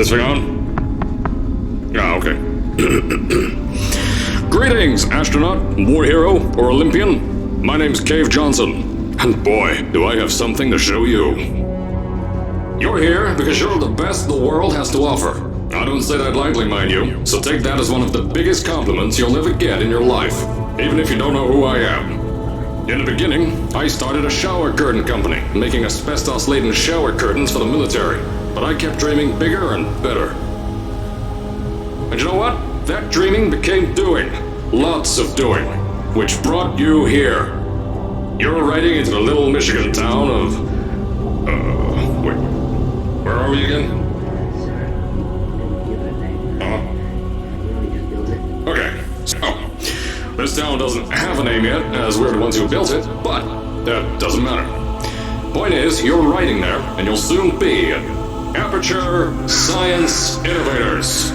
this thing on? Ah, okay. Greetings, astronaut, war hero, or Olympian. My name's Cave Johnson, and boy, do I have something to show you. You're here because you're the best the world has to offer. I don't say that lightly, mind you, so take that as one of the biggest compliments you'll ever get in your life, even if you don't know who I am. In the beginning, I started a shower curtain company, making asbestos-laden shower curtains for the military, but I kept dreaming bigger and better. And you know what? That dreaming became doing. Lots of doing. Which brought you here. You're riding into the little Michigan town of... wait. Where are we again? Okay, so... This town doesn't have a name yet, as we're the ones who built it, but that doesn't matter. Point is, you're riding there, and you'll soon be at Aperture Science Innovators.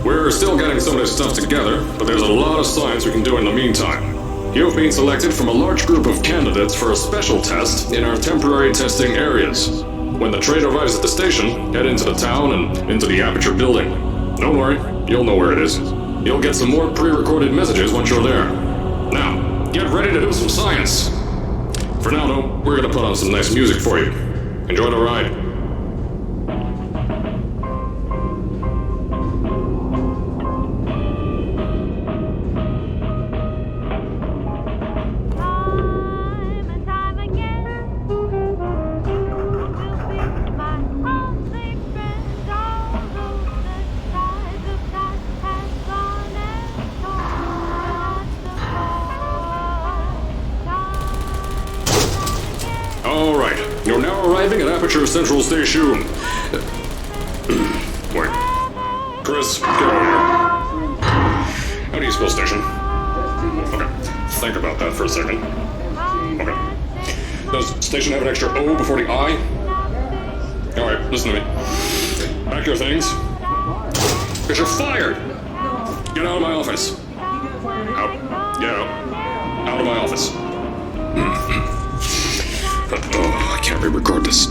We're still getting some of this stuff together, but there's a lot of science we can do in the meantime. You've been selected from a large group of candidates for a special test in our temporary testing areas. When the train arrives at the station, head into the town and into the Aperture building. Don't worry, you'll know where it is. You'll get some more pre-recorded messages once you're there. Now, get ready to do some science. For now, though, we're gonna put on some nice music for you. Enjoy the ride. Alright, you're now arriving at Aperture Central Station. Wait. Chris, get over here. How do you spell station? Okay, think about that for a second. Okay. Does station have an extra O before the I? Alright, listen to me. Pack your things. Because you're fired! Get out of my office. Out. Get out. Out of my office. Oh, I can't re-record this.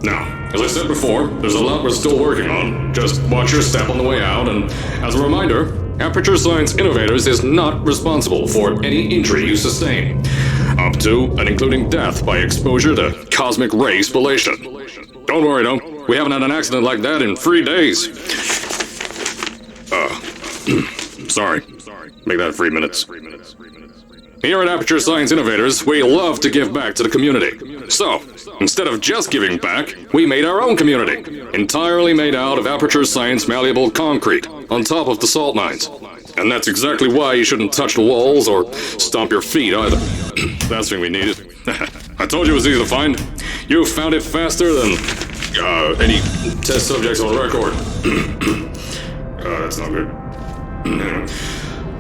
Now, as I said before, there's a lot we're still working on. Just watch your step on the way out, and as a reminder, Aperture Science Innovators is not responsible for any injury you sustain, up to and including death by exposure to cosmic ray spallation. Don't worry, though, we haven't had an accident like that in 3 days. Sorry. Make that 3 minutes. Here at Aperture Science Innovators, we love to give back to the community. So, instead of just giving back, we made our own community, entirely made out of Aperture Science malleable concrete, on top of the salt mines. And that's exactly why you shouldn't touch the walls or stomp your feet either. That's what we needed. I told you it was easy to find. You found it faster than any test subjects on record. That's not good.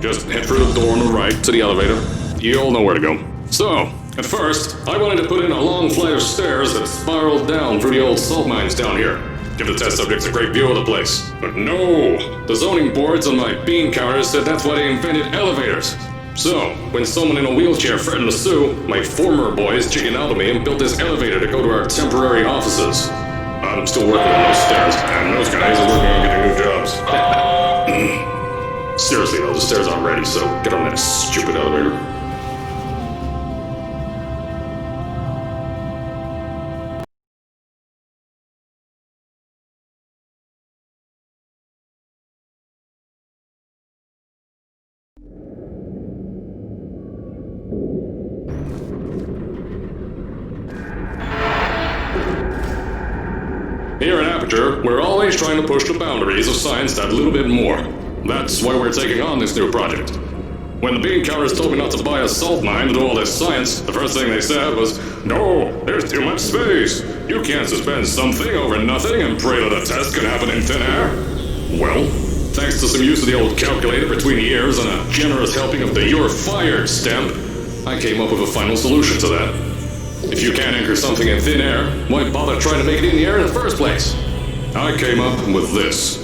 Just head through the door on the right to the elevator. You'll know where to go. So, at first, I wanted to put in a long flight of stairs that spiraled down through the old salt mines down here. Give the test subjects a great view of the place. But no! The zoning boards on my bean counters said that's why they invented elevators. So, when someone in a wheelchair threatened to sue, my former boys chickened out of me and built this elevator to go to our temporary offices. I'm still working on those stairs, and those guys are working on getting new jobs. Seriously though, the stairs aren't ready, so get on that stupid elevator. Here at Aperture, we're always trying to push the boundaries of science that little bit more. That's why we're taking on this new project. When the bean counters told me not to buy a salt mine to do all this science, the first thing they said was, "No, there's too much space. You can't suspend something over nothing and pray that a test can happen in thin air." Well, thanks to some use of the old calculator between the ears and a generous helping of the "you're fired" stamp, I came up with a final solution to that. If you can't anchor something in thin air, why bother trying to make it in the air in the first place? I came up with this.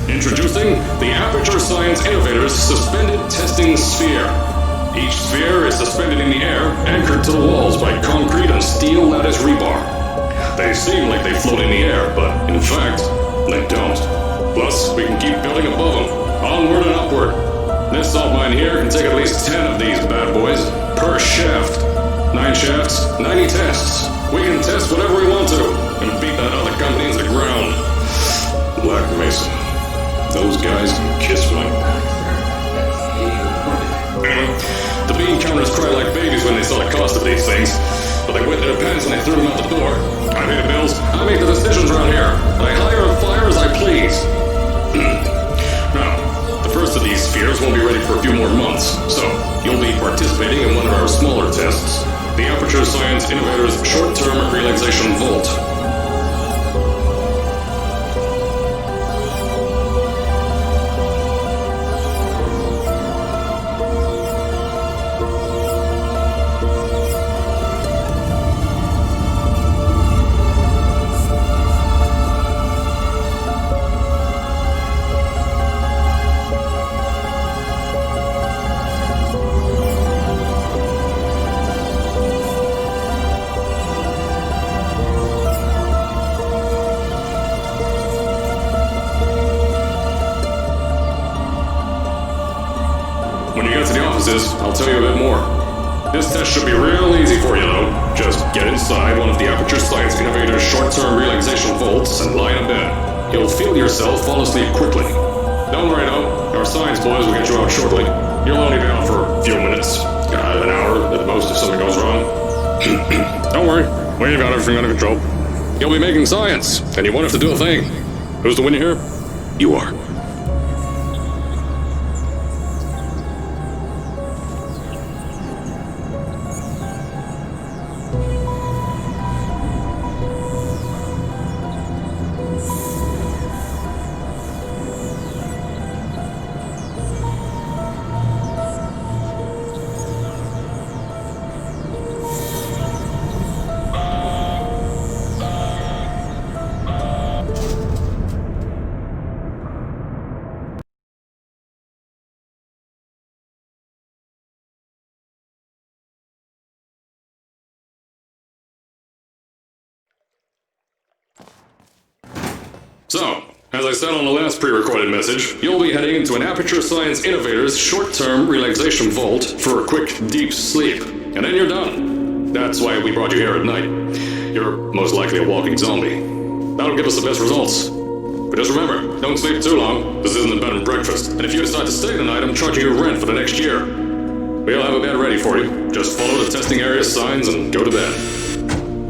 Introducing the Aperture Science Innovators Suspended Testing Sphere. Each sphere is suspended in the air, anchored to the walls by concrete and steel lattice rebar. They seem like they float in the air, but in fact, they don't. Plus, we can keep building above them, onward and upward. This salt mine here can take at least 10 of these bad boys per shaft. 9 shafts, 90 tests. We can test whatever we want to and beat that other company into the ground. Black Mesa. Those guys can kiss my... The bean counters cry like babies when they saw the cost of these things, but they wet their pants and they threw them out the door. I pay the bills, I make the decisions around here, and I hire and fire as I please. Now, the first of these spheres won't be ready for a few more months, so you'll be participating in one of our smaller tests, the Aperture Science Innovators Short-Term Relaxation Vault. When you get to the offices, I'll tell you a bit more. This test should be real easy for you, though. Just get inside one of the Aperture Science Innovators short-term relaxation vaults and lie in a bed. You'll feel yourself fall asleep quickly. Don't worry, though. Our science boys will get you out shortly. You'll only be out for a few minutes. An hour at most if something goes wrong. Don't worry. We've got everything under control. You'll be making science, and you won't have to do a thing. Who's the winner here? You are. So, as I said on the last pre-recorded message, you'll be heading into an Aperture Science Innovators short-term relaxation vault for a quick, deep sleep. And then you're done. That's why we brought you here at night. You're most likely a walking zombie. That'll give us the best results. But just remember, don't sleep too long. This isn't a bed and breakfast. And if you decide to stay the night, I'm charging you rent for the next year. We'll have a bed ready for you. Just follow the testing area signs and go to bed.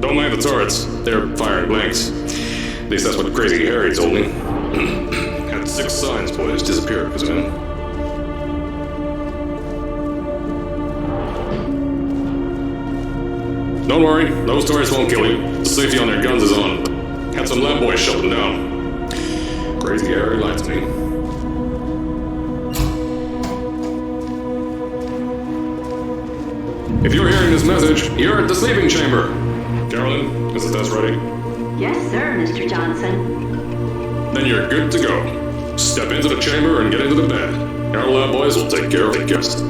Don't mind the turrets. They're firing blanks. At least that's what Crazy Harry told me. Had 6 science boys disappear because of him. Don't worry, those turrets won't kill you. The safety on their guns is on. Had some lab boys shut them down. Crazy Harry lied to me. If you're hearing this message, you're at the sleeping chamber. Carolyn, is the test ready? Yes, sir, Mr. Johnson. Then you're good to go. Step into the chamber and get into the bed. Our lab boys will take care of the guest.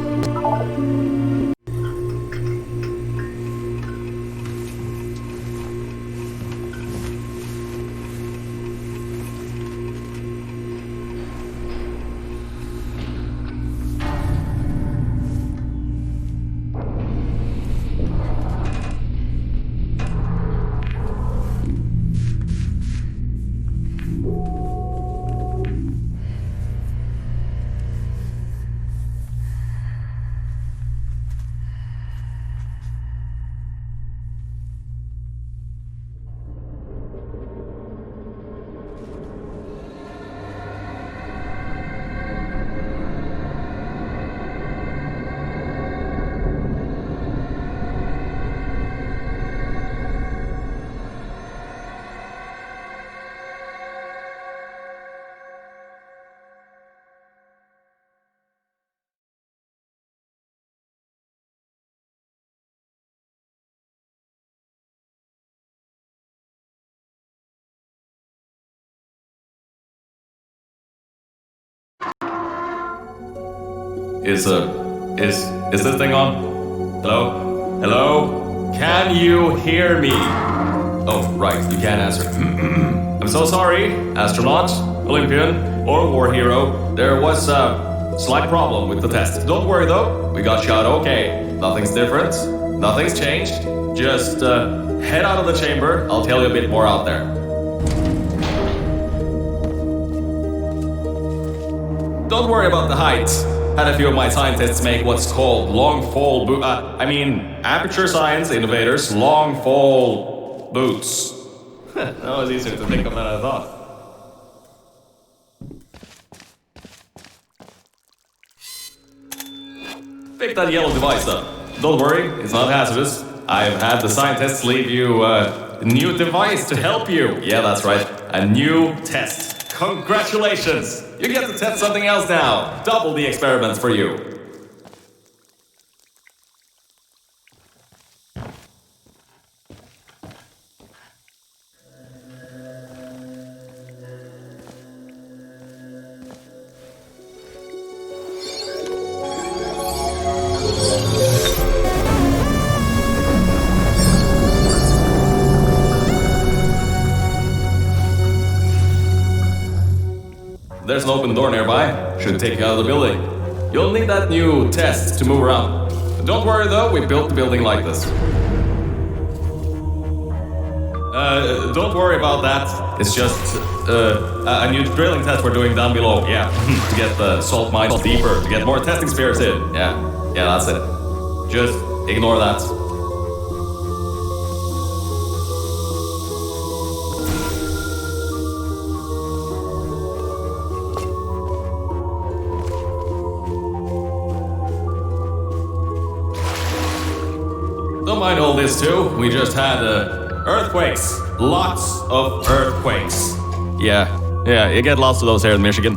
Is this thing on? Hello? Hello? Can you hear me? Oh, right, you can't answer. I'm so sorry, astronaut, Olympian, or war hero. There was a slight problem with the test. Don't worry though, we got shot okay. Nothing's different, nothing's changed. Just head out of the chamber, I'll tell you a bit more out there. Don't worry about the height. Had a few of my scientists make what's called aperture science innovators long fall boots. That was easier to think of than I thought. Pick that yellow device up. Don't worry, it's not hazardous. I've had the scientists leave you a new device to help you. Yeah, that's right, a new test. Congratulations! You get to test something else now. Double the experiments for you. There's an open door nearby. Should take you out of the building. You'll need that new test to move around. Don't worry though, we built the building like this. Don't worry about that. It's just a new drilling test we're doing down below. Yeah, to get the salt mines deeper, to get more testing spheres in. Yeah, that's it. Just ignore that. Don't mind all this too, we just had earthquakes. Lots of earthquakes. Yeah, you get lots of those here in Michigan.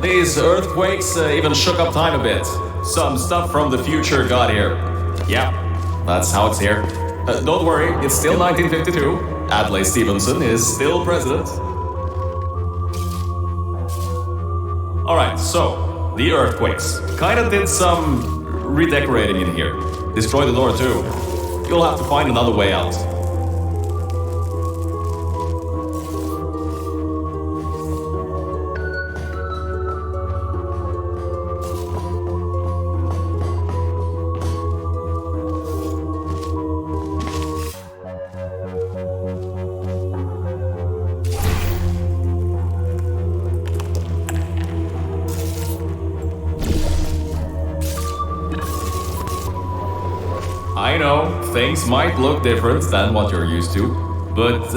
These earthquakes even shook up time a bit. Some stuff from the future got here. Yeah, that's how it's here. Don't worry, it's still 1952. Adlai Stevenson is still president. Alright, so, the earthquakes. Kinda did some redecorating in here. Destroy the door too. You'll have to find another way out. I know, things might look different than what you're used to, but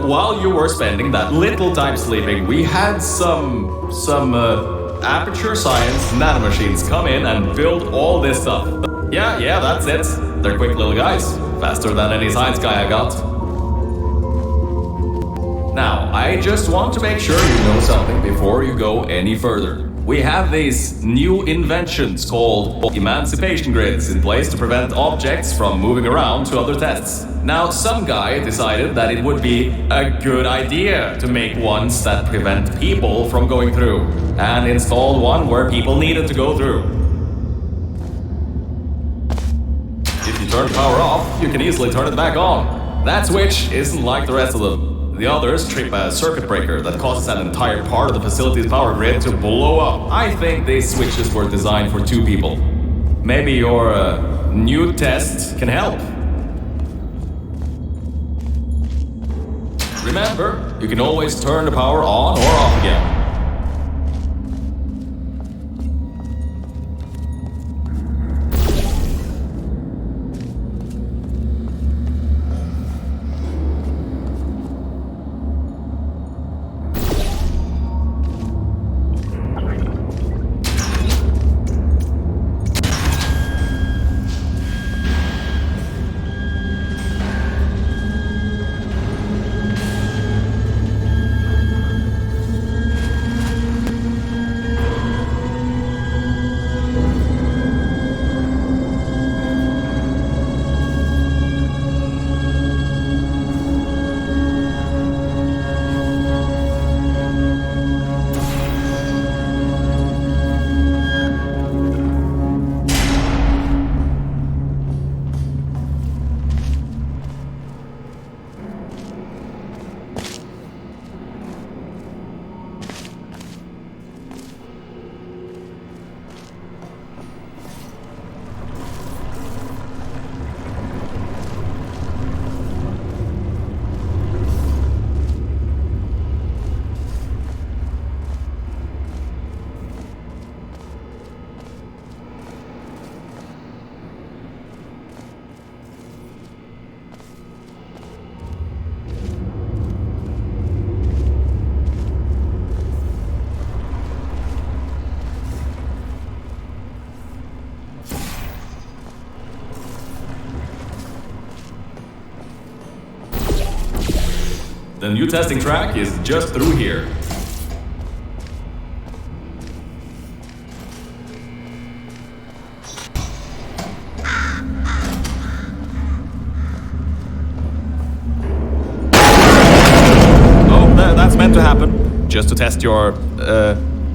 while you were spending that little time sleeping, we had some aperture science nanomachines come in and build all this stuff. Yeah, that's it. They're quick little guys, faster than any science guy I got. Now, I just want to make sure you know something before you go any further. We have these new inventions called emancipation grids in place to prevent objects from moving around to other tests. Now, some guy decided that it would be a good idea to make ones that prevent people from going through, and installed one where people needed to go through. If you turn the power off, you can easily turn it back on. That switch isn't like the rest of them. The others trip a circuit breaker that causes an entire part of the facility's power grid to blow up. I think these switches were designed for 2 people. Maybe your new test can help. Remember, you can always turn the power on or off again. new testing track is just through here. That's meant to happen, just to test your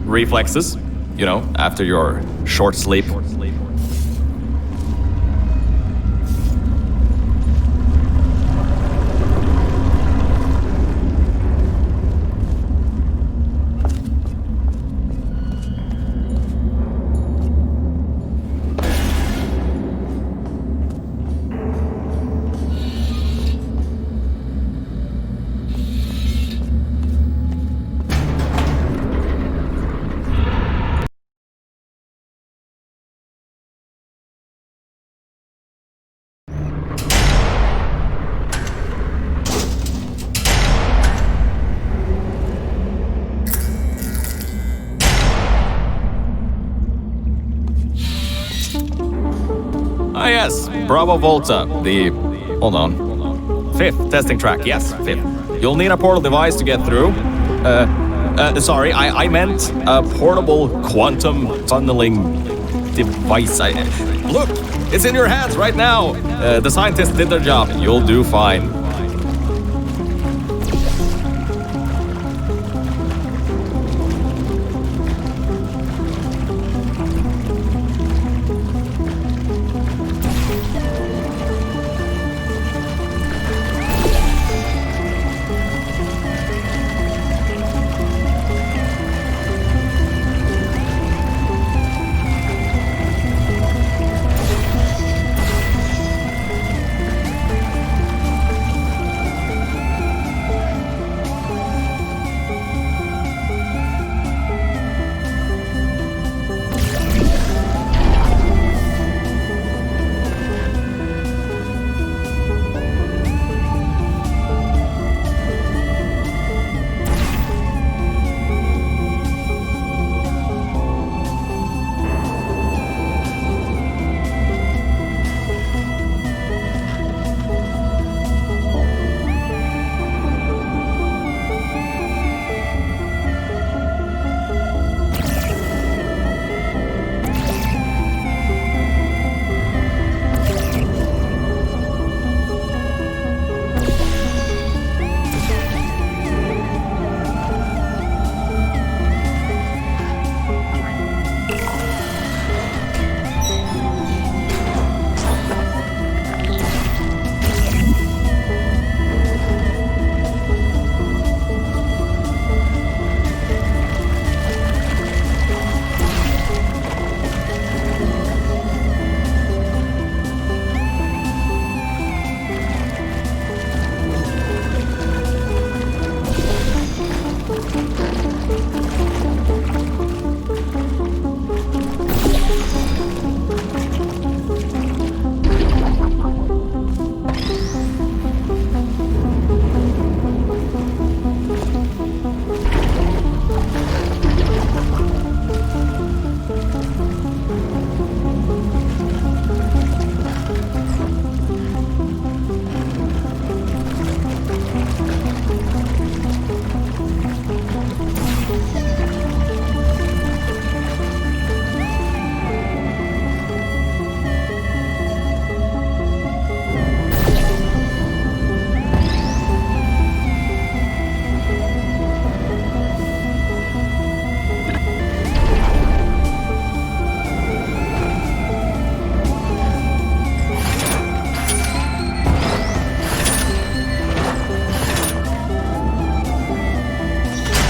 reflexes, you know, after your short sleep. Ah yes, Bravo Volta, the... hold on. 5th testing track, yes, 5th. You'll need a portal device to get through. Sorry, I meant a portable quantum tunneling device. Look, it's in your hands right now. The scientists did their job. You'll do fine.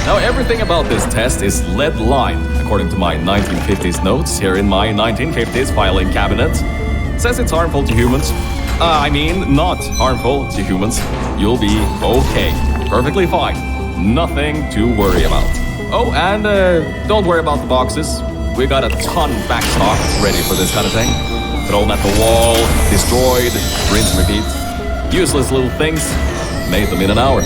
Now everything about this test is lead-lined, according to my 1950s notes here in my 1950s filing cabinet. Says it's harmful to humans. I mean, not harmful to humans. You'll be okay. Perfectly fine. Nothing to worry about. Oh, and don't worry about the boxes. We got a ton backstock ready for this kind of thing. Thrown at the wall, destroyed, rinse and repeat. Useless little things. Made them in an hour.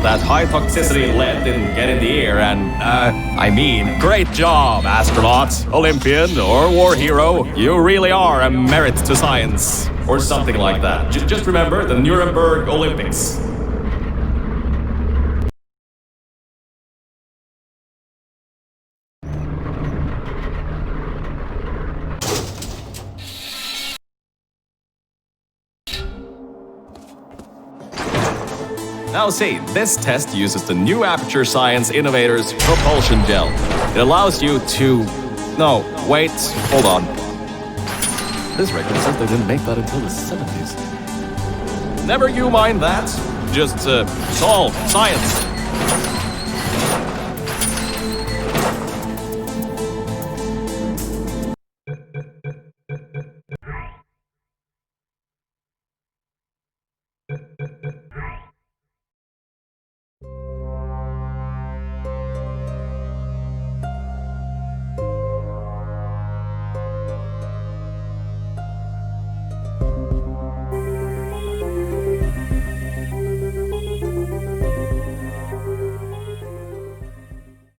that high toxicity lead didn't get in the air, and, I mean, great job, astronaut, Olympian, or war hero. You really are a merit to science. Or something like that. Just remember the Nuremberg Olympics. Now see, this test uses the new Aperture Science Innovators propulsion gel. It allows you to... No, wait, hold on. This record says they didn't make that until the 70s. Never you mind that. Just, solve science.